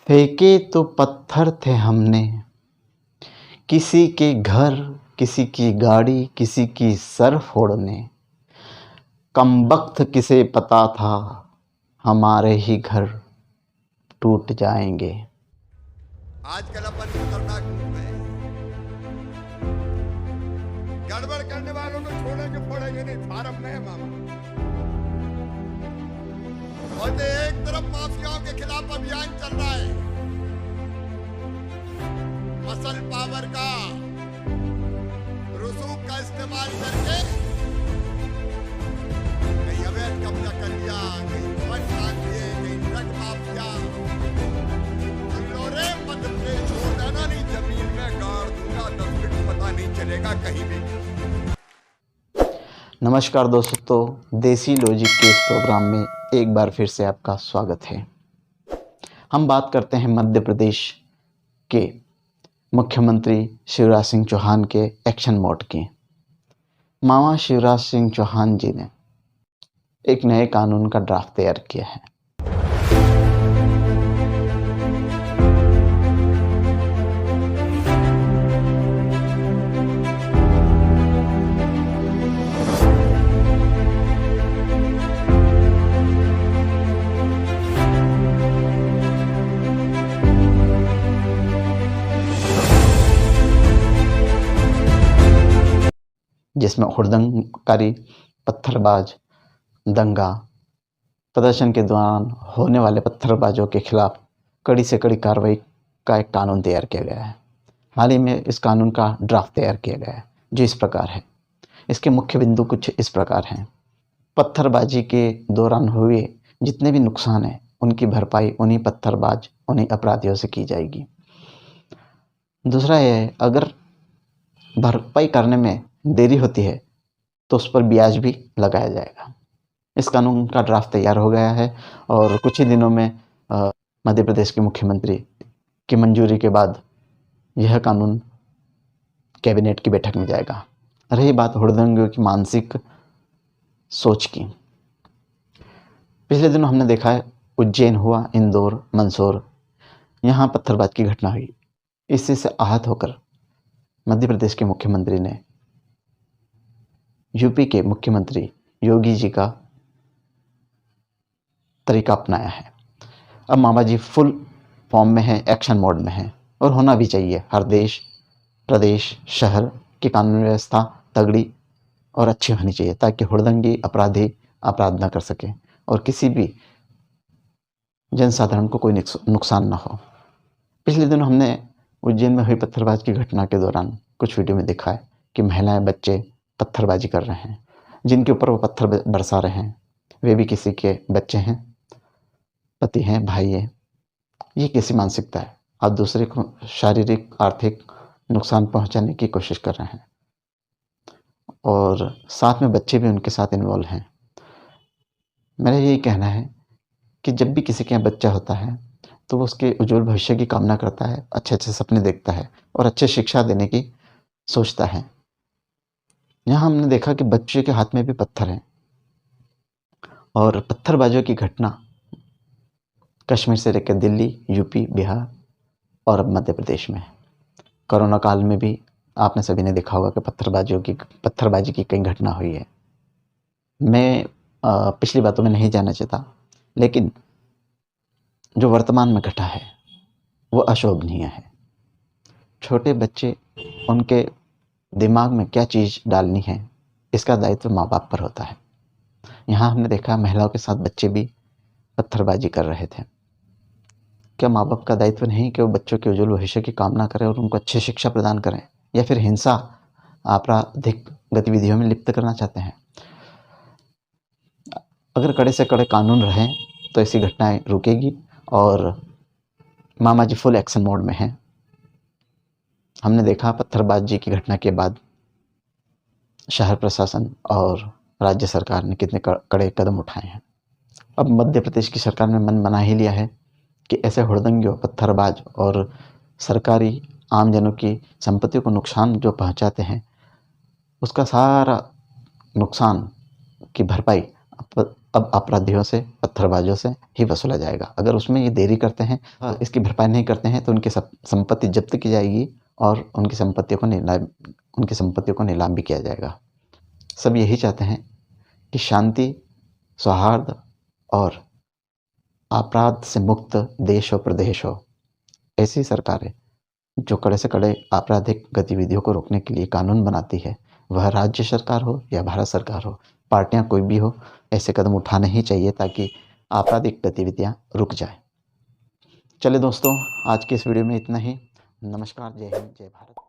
फेंके तो पत्थर थे हमने, किसी के घर, किसी की गाड़ी, किसी की सर फोड़ने। कमबख्त किसे पता था हमारे ही घर टूट जाएंगे। आजकल अपन खतरनाक रूप में गड़बड़ करने वालों को छोड़ेंगे फोड़ेंगे नहीं, फार्म में है मामा। और एक तरफ माफियाओं के खिलाफ अभियान चल रहा है, मसल पावर का रसूख का इस्तेमाल करके कहीं अवैध कब्जा कर लिया, कहीं वन बांध दिए, कहीं ड्रग माफिया। रे मध्य प्रदेश छोड़ देना नहीं, जमीन में गाड़ दूंगा, 10 फीट पता नहीं चलेगा कहीं भी। नमस्कार दोस्तों, देसी लॉजिक के इस प्रोग्राम में एक बार फिर से आपका स्वागत है। हम बात करते हैं मध्य प्रदेश के मुख्यमंत्री शिवराज सिंह चौहान के एक्शन मोड की। मामा शिवराज सिंह चौहान जी ने एक नए कानून का ड्राफ्ट तैयार किया है। जिसमें हुड़दंगकारी, पत्थरबाज, दंगा प्रदर्शन के दौरान होने वाले पत्थरबाजों के खिलाफ कड़ी से कड़ी कार्रवाई का एक कानून तैयार किया गया है। हाल ही में इस कानून का ड्राफ्ट तैयार किया गया है जो इस प्रकार है। इसके मुख्य बिंदु कुछ इस प्रकार हैं। पत्थरबाजी के दौरान हुए जितने भी नुकसान हैं उनकी भरपाई उन्हीं पत्थरबाज, उन्हीं अपराधियों से की जाएगी। दूसरा है, अगर भरपाई करने में देरी होती है तो उस पर ब्याज भी लगाया जाएगा। इस कानून का ड्राफ्ट तैयार हो गया है और कुछ ही दिनों में मध्य प्रदेश के मुख्यमंत्री की मंजूरी के बाद यह कानून कैबिनेट की बैठक में जाएगा। रही बात हुड़दंगियों की मानसिक सोच की, पिछले दिनों हमने देखा है उज्जैन हुआ, इंदौर, मंदसौर, यहाँ पत्थरबाज की घटना हुई। इससे से आहत होकर मध्य प्रदेश के मुख्यमंत्री ने यूपी के मुख्यमंत्री योगी जी का तरीका अपनाया है। अब मामा जी फुल फॉर्म में है, एक्शन मोड में है और होना भी चाहिए। हर देश, प्रदेश, शहर की कानून व्यवस्था तगड़ी और अच्छी होनी चाहिए ताकि हुड़दंगी अपराधी अपराध न कर सके और किसी भी जनसाधारण को कोई नुकसान ना हो। पिछले दिनों हमने उज्जैन में हुई पत्थरबाज की घटना के दौरान कुछ वीडियो में देखा है कि महिलाएं, बच्चे पत्थरबाजी कर रहे हैं। जिनके ऊपर वो पत्थर बरसा रहे हैं वे भी किसी के बच्चे हैं, पति हैं, भाई हैं। ये कैसी मानसिकता है? आप दूसरे को शारीरिक, आर्थिक नुकसान पहुंचाने की कोशिश कर रहे हैं और साथ में बच्चे भी उनके साथ इन्वॉल्व हैं। मेरा यही कहना है कि जब भी किसी के यहाँ बच्चा होता है तो वो उसके उज्जवल भविष्य की कामना करता है, अच्छे अच्छे सपने देखता है और अच्छे शिक्षा देने की सोचता है। यहाँ हमने देखा कि बच्चे के हाथ में भी पत्थर हैं और पत्थरबाजों की घटना कश्मीर से लेकर दिल्ली, यूपी, बिहार और अब मध्य प्रदेश में। कोरोना काल में भी आपने सभी ने देखा होगा कि पत्थरबाजी की कई घटना हुई है। मैं पिछली बातों में नहीं जाना चाहता, लेकिन जो वर्तमान में घटा है वो अशोभनीय है। छोटे बच्चे, उनके दिमाग में क्या चीज़ डालनी है इसका दायित्व माँ बाप पर होता है। यहाँ हमने देखा महिलाओं के साथ बच्चे भी पत्थरबाजी कर रहे थे। क्या माँ बाप का दायित्व नहीं कि वो बच्चों के उज्जवल भविष्य की कामना करें और उनको अच्छी शिक्षा प्रदान करें, या फिर हिंसा, आपराधिक गतिविधियों में लिप्त करना चाहते हैं? अगर कड़े से कड़े कानून रहें तो ऐसी घटनाएं रुकेगी और मामा जी फुल एक्शन मोड में हैं। हमने देखा पत्थरबाजी की घटना के बाद शहर प्रशासन और राज्य सरकार ने कितने कड़े कदम उठाए हैं। अब मध्य प्रदेश की सरकार ने मन बना ही लिया है कि ऐसे हुड़दंगियों, पत्थरबाज और सरकारी आमजनों की संपत्ति को नुकसान जो पहुंचाते हैं उसका सारा नुकसान की भरपाई अब अपराधियों से, पत्थरबाजों से ही वसूला जाएगा। अगर उसमें ये देरी करते हैं, इसकी भरपाई नहीं करते हैं, तो उनकी संपत्ति जब्त की जाएगी और उनकी संपत्तियों को नीलाम भी किया जाएगा। सब यही चाहते हैं कि शांति, सौहार्द और अपराध से मुक्त देश और प्रदेश हो। ऐसी सरकारें जो कड़े से कड़े आपराधिक गतिविधियों को रोकने के लिए कानून बनाती है, वह राज्य सरकार हो या भारत सरकार हो, पार्टियां कोई भी हो, ऐसे कदम उठाने ही चाहिए ताकि आपराधिक गतिविधियां रुक जाए। चलिए दोस्तों, आज के इस वीडियो में इतना ही। नमस्कार, जय हिंद, जय भारत।